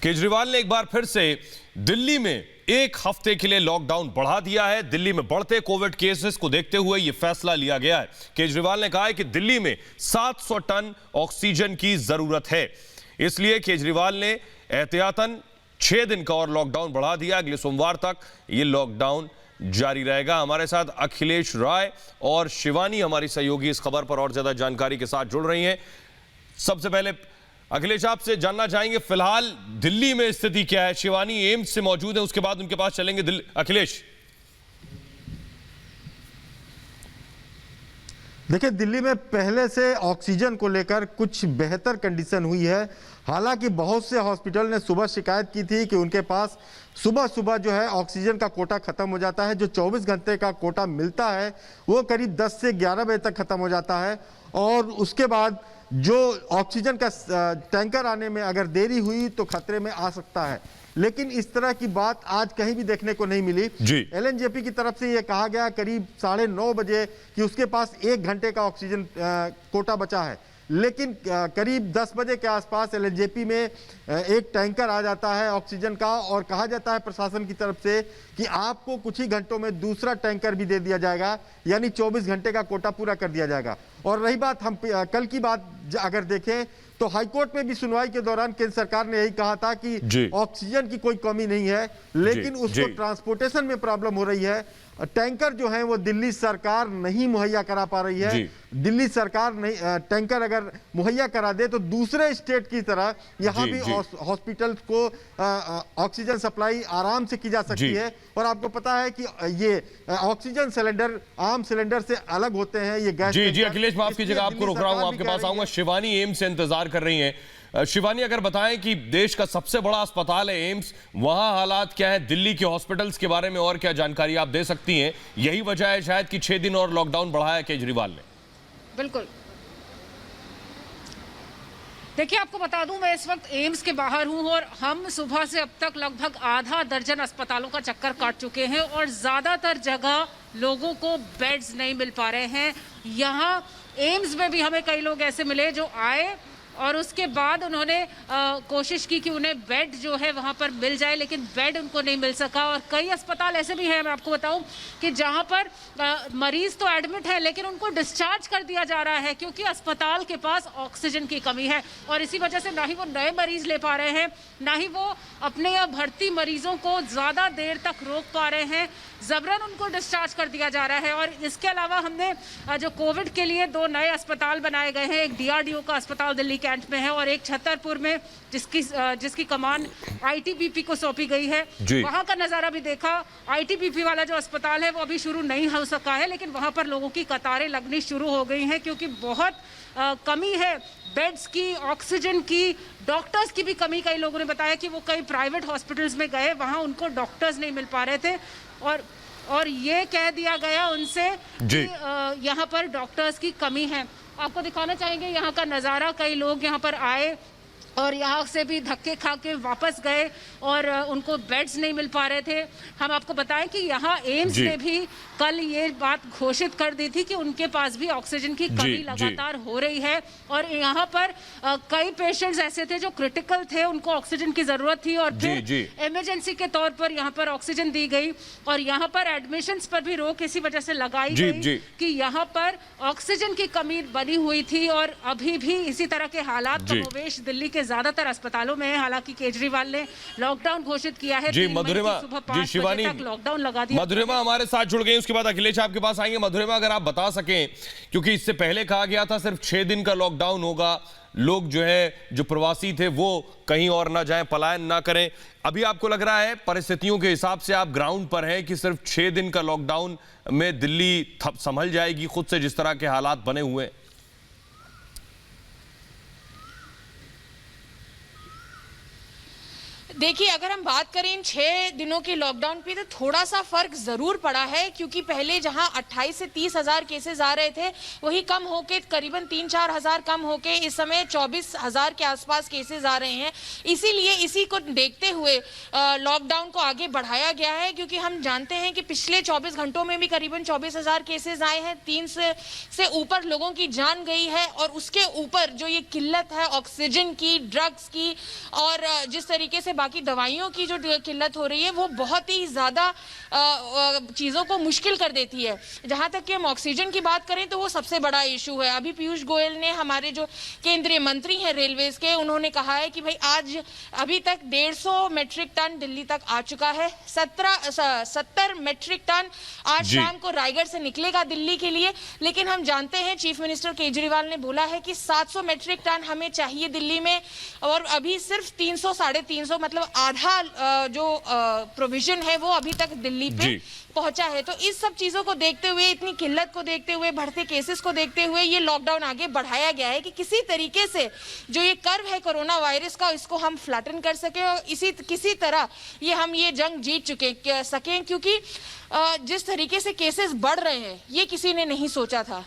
केजरीवाल ने एक बार फिर से दिल्ली में एक हफ्ते के लिए लॉकडाउन बढ़ा दिया है। दिल्ली में बढ़ते कोविड केसेस को देखते हुए यह फैसला लिया गया है। केजरीवाल ने कहा है कि दिल्ली में 700 टन ऑक्सीजन की जरूरत है, इसलिए केजरीवाल ने एहतियातन 6 दिन का और लॉकडाउन बढ़ा दिया। अगले सोमवार तक यह लॉकडाउन जारी रहेगा। हमारे साथ अखिलेश राय और शिवानी हमारी सहयोगी इस खबर पर और ज्यादा जानकारी के साथ जुड़ रही हैं। सबसे पहले अखिलेश, आपसे जानना चाहेंगे फिलहाल दिल्ली में स्थिति क्या है। शिवानी एम्स से मौजूद है, उसके बाद उनके पास चलेंगे। अखिलेश, देखिए, दिल्ली में पहले से ऑक्सीजन को लेकर कुछ बेहतर कंडीशन हुई है। हालांकि बहुत से हॉस्पिटल ने सुबह शिकायत की थी कि उनके पास सुबह सुबह जो है ऑक्सीजन का कोटा खत्म हो जाता है। जो 24 घंटे का कोटा मिलता है वो करीब 10 से 11 बजे तक खत्म हो जाता है, और उसके बाद जो ऑक्सीजन का टैंकर आने में अगर देरी हुई तो खतरे में आ सकता है। लेकिन इस तरह की बात आज कहीं भी देखने को नहीं मिली। एलएनजेपी की तरफ से यह कहा गया करीब 9:30 बजे कि उसके पास 1 घंटे का ऑक्सीजन कोटा बचा है, लेकिन करीब 10 बजे के आसपास एलएनजेपी में एक टैंकर आ जाता है ऑक्सीजन का, और कहा जाता है प्रशासन की तरफ से कि आपको कुछ ही घंटों में दूसरा टैंकर भी दे दिया जाएगा, यानी 24 घंटे का कोटा पूरा कर दिया जाएगा। और रही बात हम कल की बात अगर देखें तो हाईकोर्ट में भी सुनवाई के दौरान केंद्र सरकार ने यही कहा था कि ऑक्सीजन की कोई कमी नहीं है, लेकिन उसको ट्रांसपोर्टेशन में प्रॉब्लम हो रही है। टैंकर जो है वो दिल्ली सरकार नहीं मुहैया करा पा रही है। दिल्ली सरकार नहीं टैंकर अगर मुहैया करा दे तो दूसरे स्टेट की तरह यहाँ भी हॉस्पिटल्स को ऑक्सीजन सप्लाई आराम से की जा सकती है। और आपको पता है कि ये ऑक्सीजन सिलेंडर आम सिलेंडर से अलग होते हैं। ये गैस जी अखिलेश, माफ कीजिएगा, आपको रोक रहा हूं, आपके पास आऊंगा। शिवानी एम्स से इंतजार कर रही हैं। शिवानी, अगर बताएं कि देश का सबसे बड़ा अस्पताल है एम्स, वहां हालात क्या है? दिल्ली के हॉस्पिटल्स के बारे में और क्या जानकारी आप दे सकती हैं? यही वजह है शायद कि 6 दिन और लॉकडाउन बढ़ाया केजरीवाल ने। बिल्कुल, देखिए, आपको बता दूं, मैं इस वक्त एम्स के बाहर हूं और हम सुबह से अब तक लगभग आधा दर्जन अस्पतालों का चक्कर काट चुके हैं और ज़्यादातर जगह लोगों को बेड्स नहीं मिल पा रहे हैं। यहाँ एम्स में भी हमें कई लोग ऐसे मिले जो आए और उसके बाद उन्होंने कोशिश की कि उन्हें बेड जो है वहाँ पर मिल जाए, लेकिन बेड उनको नहीं मिल सका। और कई अस्पताल ऐसे भी हैं, मैं आपको बताऊं, कि जहाँ पर मरीज तो एडमिट है लेकिन उनको डिस्चार्ज कर दिया जा रहा है क्योंकि अस्पताल के पास ऑक्सीजन की कमी है। और इसी वजह से ना ही वो नए मरीज ले पा रहे हैं, ना ही वो अपने यहाँ भर्ती मरीजों को ज़्यादा देर तक रोक पा रहे हैं। जबरन उनको डिस्चार्ज कर दिया जा रहा है। और इसके अलावा हमने जो कोविड के लिए 2 नए अस्पताल बनाए गए हैं, एक डीआरडीओ का अस्पताल दिल्ली कैंट में है और एक छतरपुर में जिसकी कमान आईटीबीपी को सौंपी गई है। वहां का नज़ारा भी देखा। आईटीबीपी वाला जो अस्पताल है वो अभी शुरू नहीं हो सका है, लेकिन वहां पर लोगों की कतारें लगनी शुरू हो गई हैं क्योंकि बहुत कमी है बेड्स की, ऑक्सीजन की, डॉक्टर्स की भी कमी। कई लोगों ने बताया कि वो कई प्राइवेट हॉस्पिटल्स में गए, वहां उनको डॉक्टर्स नहीं मिल पा रहे थे और ये कह दिया गया उनसे कि यहाँ पर डॉक्टर्स की कमी है। आपको दिखाना चाहेंगे यहाँ का नज़ारा। कई लोग यहाँ पर आए और यहाँ से भी धक्के खा के वापस गए और उनको बेड्स नहीं मिल पा रहे थे। हम आपको बताएं कि यहाँ एम्स ने भी कल ये बात घोषित कर दी थी कि उनके पास भी ऑक्सीजन की कमी लगातार हो रही है। और यहाँ पर कई पेशेंट्स ऐसे थे जो क्रिटिकल थे, उनको ऑक्सीजन की ज़रूरत थी और फिर इमरजेंसी के तौर पर यहाँ पर ऑक्सीजन दी गई। और यहाँ पर एडमिशंस पर भी रोक इसी वजह से लगाई गई कि यहाँ पर ऑक्सीजन की कमी बनी हुई थी। और अभी भी इसी तरह के हालात कमोवेश दिल्ली के ज्यादातर अस्पतालों में है। हालांकि केजरीवाल ने लॉकडाउन घोषित किया है। मधुरिमा, शिवानी, लॉकडाउन लगा दिया। मधुरिमा हमारे साथ जुड़ गई, उसके बाद अखिलेश आपके पास आएंगे। मधुरिमा, अगर आप बता सकें, क्योंकि इससे पहले कहा गया था सिर्फ 6 दिन का लॉकडाउन होगा, लोग जो है जो प्रवासी थे वो कहीं और ना जाएं, पलायन ना करें। अभी आपको लग रहा है परिस्थितियों के हिसाब से आप ग्राउंड पर हैं कि सिर्फ 6 दिन का लॉकडाउन में दिल्ली संभल जाएगी खुद से, जिस तरह के हालात बने हुए? देखिए, अगर हम बात करें इन 6 दिनों के लॉकडाउन पे तो थोड़ा सा फर्क जरूर पड़ा है, क्योंकि पहले जहां 28 से 30 हजार केसेस आ रहे थे वही कम होके करीबन 3-4 हजार कम होके इस समय 24 हजार के आसपास केसेस आ रहे हैं। इसीलिए इसी को देखते हुए लॉकडाउन को आगे बढ़ाया गया है, क्योंकि हम जानते हैं कि पिछले 24 घंटों में भी करीबन 24 हजार केसेस आए हैं, 3 से ऊपर लोगों की जान गई है। और उसके ऊपर जो ये किल्लत है ऑक्सीजन की, ड्रग्स की और जिस तरीके से बाकी दवाइयों की जो किल्लत हो रही है वो बहुत ही ज़्यादा चीज़ों को मुश्किल कर देती है। जहाँ तक कि हम ऑक्सीजन की बात करें तो वो सबसे बड़ा इशू है। अभी पीयूष गोयल ने, हमारे जो केंद्रीय मंत्री हैं रेलवेज के, उन्होंने कहा है कि भाई आज अभी तक 150 मेट्रिक टन दिल्ली तक आ चुका है। 70 मेट्रिक टन आज शाम को रायगढ़ से निकलेगा दिल्ली के लिए। लेकिन हम जानते हैं चीफ मिनिस्टर केजरीवाल ने बोला है कि 700 मेट्रिक टन हमें चाहिए दिल्ली में, और अभी सिर्फ 300-350 मतलब आधा जो प्रोविजन है वो अभी तक दिल्ली पे पहुंचा है। तो इस सब चीजों को देखते हुए, इतनी किल्लत को देखते हुए, बढ़ते केसेस को देखते हुए ये लॉकडाउन आगे बढ़ाया गया है कि किसी तरीके से जो ये कर्व है कोरोना वायरस का, इसको हम फ्लैटन कर सके और किसी तरह ये जंग जीत सकें, क्योंकि जिस तरीके से केसेस बढ़ रहे हैं ये किसी ने नहीं सोचा था।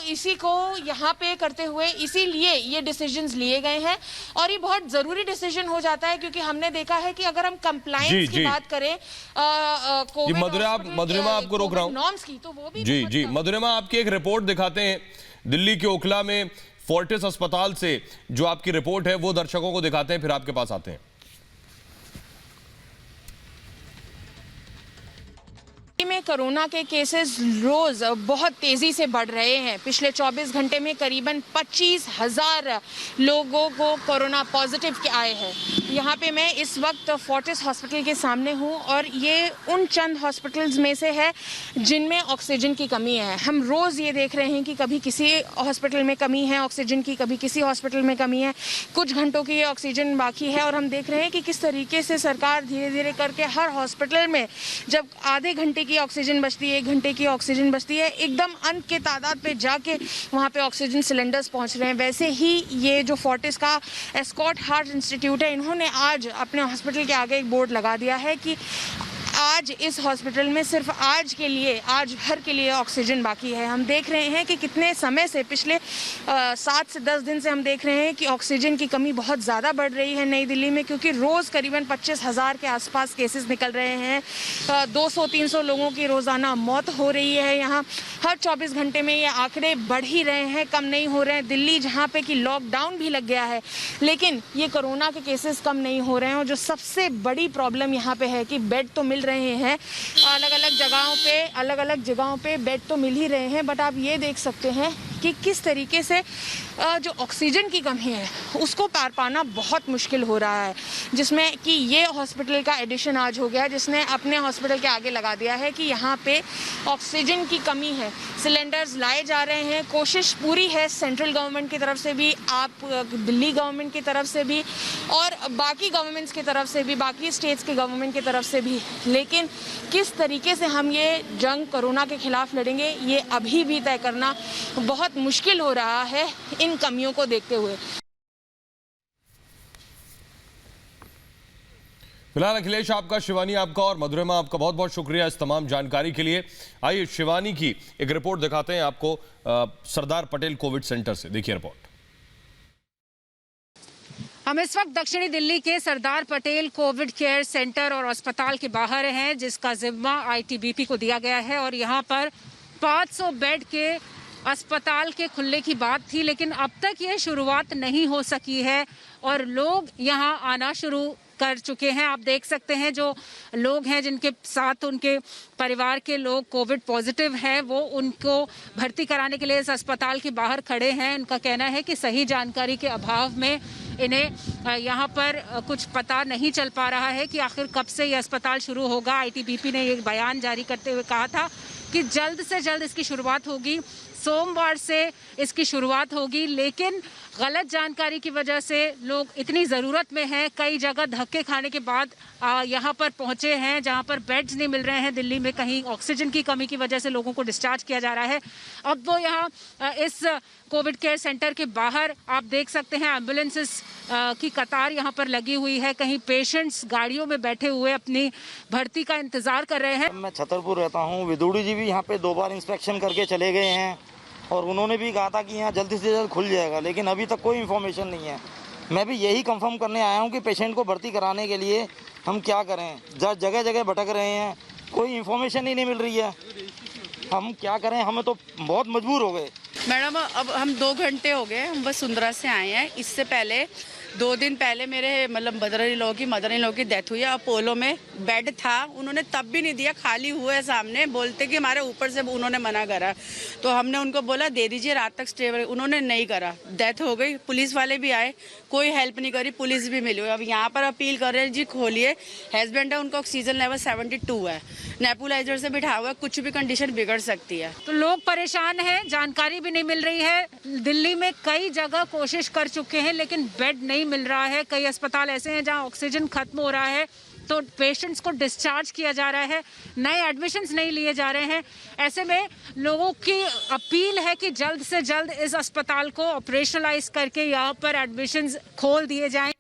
इसी को यहाँ पे करते हुए इसीलिए ये डिसीजंस लिए गए हैं, और ये बहुत जरूरी डिसीजन हो जाता है, क्योंकि हमने देखा है कि अगर हम कंप्लायंस की बात करें मधुरिमा आपको रोक रहा हूँ नॉर्म्स की, तो वो भी जी मधुरिमा, आपकी एक रिपोर्ट दिखाते हैं दिल्ली के ओखला में फोर्टिस अस्पताल से, जो आपकी रिपोर्ट है वो दर्शकों को दिखाते हैं, फिर आपके पास आते हैं। में कोरोना के केसेस रोज बहुत तेजी से बढ़ रहे हैं। पिछले 24 घंटे में करीबन 25,000 लोगों को कोरोना पॉजिटिव के आए हैं। यहाँ पे मैं इस वक्त फोर्टिस हॉस्पिटल के सामने हूँ, और ये उन चंद हॉस्पिटल्स में से है जिनमें ऑक्सीजन की कमी है। हम रोज ये देख रहे हैं कि कभी किसी हॉस्पिटल में कमी है ऑक्सीजन की, कभी किसी हॉस्पिटल में कमी है, कुछ घंटों की ऑक्सीजन बाकी है। और हम देख रहे हैं कि किस तरीके से सरकार धीरे धीरे करके हर हॉस्पिटल में जब आधे घंटे की ऑक्सीजन बचती है, 1 घंटे की ऑक्सीजन बचती है, एकदम अंत के तादाद पे जाके वहाँ पे ऑक्सीजन सिलेंडर्स पहुँच रहे हैं। वैसे ही ये जो फोर्टिस का एस्कॉट हार्ट इंस्टीट्यूट है, इन्होंने आज अपने हॉस्पिटल के आगे एक बोर्ड लगा दिया है कि आज इस हॉस्पिटल में सिर्फ आज भर के लिए ऑक्सीजन बाकी है। हम देख रहे हैं कि कितने समय से, पिछले 7 से 10 दिन से हम देख रहे हैं कि ऑक्सीजन की कमी बहुत ज़्यादा बढ़ रही है नई दिल्ली में, क्योंकि रोज़ करीबन 25,000 के आसपास केसेस निकल रहे हैं। 200-300 लोगों की रोज़ाना मौत हो रही है। यहाँ हर 24 घंटे में ये आंकड़े बढ़ ही रहे हैं, कम नहीं हो रहे हैं। दिल्ली जहाँ पे कि लॉकडाउन भी लग गया है, लेकिन ये कोरोना के केसेस कम नहीं हो रहे हैं। और जो सबसे बड़ी प्रॉब्लम यहाँ पे है कि बेड तो मिल रहे हैं, अलग अलग जगहों पे बेड तो मिल ही रहे हैं, बट आप ये देख सकते हैं कि किस तरीके से जो ऑक्सीजन की कमी है उसको पार पाना बहुत मुश्किल हो रहा है, जिसमें कि ये हॉस्पिटल का एडिशन आज हो गया, जिसने अपने हॉस्पिटल के आगे लगा दिया है कि यहाँ पे ऑक्सीजन की कमी है। सिलेंडर्स लाए जा रहे हैं, कोशिश पूरी है सेंट्रल गवर्नमेंट की तरफ से भी, आप दिल्ली गवर्नमेंट की तरफ से भी, और बाकी गवर्नमेंट्स की तरफ से भी, बाकी स्टेट्स के गवर्नमेंट की तरफ से भी। लेकिन किस तरीके से हम ये जंग कोरोना के खिलाफ लड़ेंगे, ये अभी भी तय करना बहुत मुश्किल हो रहा है इन कमियों को देखते हुए। फिलहाल अखिलेश आपका, शिवानी आपका और मधुरिमा आपका बहुत बहुत शुक्रिया इस तमाम जानकारी के लिए। आइए शिवानी की एक रिपोर्ट दिखाते हैं आपको सरदार पटेल कोविड सेंटर से। देखिए रिपोर्ट। हम इस वक्त दक्षिणी दिल्ली के Sardar Patel Covid care centre और अस्पताल के बाहर हैं, जिसका जिम्मा आईटीबीपी को दिया गया है। और यहाँ पर 500 बेड के अस्पताल के खुलने की बात थी, लेकिन अब तक ये शुरुआत नहीं हो सकी है और लोग यहाँ आना शुरू कर चुके हैं। आप देख सकते हैं जो लोग हैं जिनके साथ उनके परिवार के लोग कोविड पॉजिटिव हैं, वो उनको भर्ती कराने के लिए इस अस्पताल के बाहर खड़े हैं। उनका कहना है कि सही जानकारी के अभाव में इन्हें यहाँ पर कुछ पता नहीं चल पा रहा है कि आखिर कब से ये अस्पताल शुरू होगा। आईटीबीपी ने एक बयान जारी करते हुए कहा था कि जल्द से जल्द इसकी शुरुआत होगी, सोमवार से इसकी शुरुआत होगी, लेकिन गलत जानकारी की वजह से लोग इतनी ज़रूरत में हैं, कई जगह धक्के खाने के बाद यहाँ पर पहुँचे हैं जहाँ पर बेड्स नहीं मिल रहे हैं। दिल्ली में कहीं ऑक्सीजन की कमी की वजह से लोगों को डिस्चार्ज किया जा रहा है। अब वो यहाँ इस कोविड केयर सेंटर के बाहर आप देख सकते हैं एम्बुलेंसेस की कतार यहाँ पर लगी हुई है। कहीं पेशेंट्स गाड़ियों में बैठे हुए अपनी भर्ती का इंतजार कर रहे हैं। मैं छतरपुर रहता हूँ। विदुड़ी जी भी यहाँ पे 2 बार इंस्पेक्शन करके चले गए हैं और उन्होंने भी कहा था कि यहाँ जल्दी से जल्द खुल जाएगा, लेकिन अभी तक कोई इन्फॉर्मेशन नहीं है। मैं भी यही कंफर्म करने आया हूँ कि पेशेंट को भर्ती कराने के लिए हम क्या करें। जगह जगह भटक रहे हैं, कोई इन्फॉर्मेशन ही नहीं मिल रही है। हम क्या करें, हमें तो बहुत मजबूर हो गए। मैडम अब हम 2 घंटे हो गए, हम बस सुंदरा से आए हैं। इससे पहले 2 दिन पहले मेरे मतलब मदर इन लॉ की डेथ हुई है। अपोलो में बेड था, उन्होंने तब भी नहीं दिया, खाली हुआ है सामने। बोलते कि हमारे ऊपर से उन्होंने मना करा, तो हमने उनको बोला दे दीजिए रात तक स्टे, उन्होंने नहीं करा। डेथ हो गई। पुलिस वाले भी आए, कोई हेल्प नहीं करी, पुलिस भी मिली। अब यहाँ पर अपील कर रहे हैं जी खोलिए। हस्बैंड है, उनका ऑक्सीजन लेवल 72 है, नेबुलाइजर से बिठा हुआ है, कुछ भी कंडीशन बिगड़ सकती है। तो लोग परेशान हैं, जानकारी भी नहीं मिल रही है। दिल्ली में कई जगह कोशिश कर चुके हैं लेकिन बेड नहीं मिल रहा है। कई अस्पताल ऐसे हैं जहां ऑक्सीजन खत्म हो रहा है तो पेशेंट्स को डिस्चार्ज किया जा रहा है, नए एडमिशन्स नहीं लिए जा रहे हैं। ऐसे में लोगों की अपील है कि जल्द से जल्द इस अस्पताल को ऑपरेशनलाइज करके यहाँ पर एडमिशन्स खोल दिए जाएं।